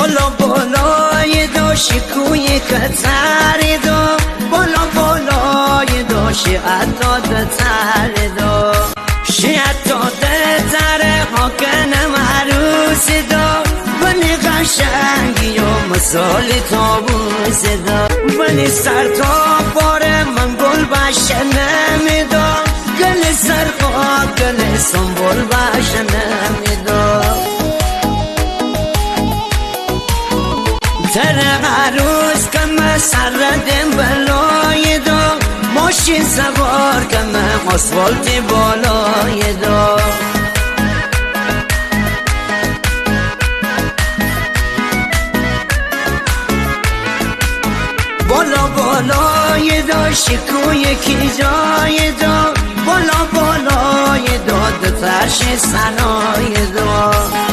بالا بالای دو شکوی کتر دو بالا بالای دو شیعتا دتر دو شیعتا دتر حاکن عروس دو بنی قشنگی و مثال تابوس دو بنی سر تا بار من گل باشه نمیدو گل سرقا گل سنبول باشه نمیدو تر عروس کم سردم بلای دو ماشین سوار کم اسفالت بالای دو بالا بالای دو شکوی کی جای دو بالا بالای دو فرش سنای دو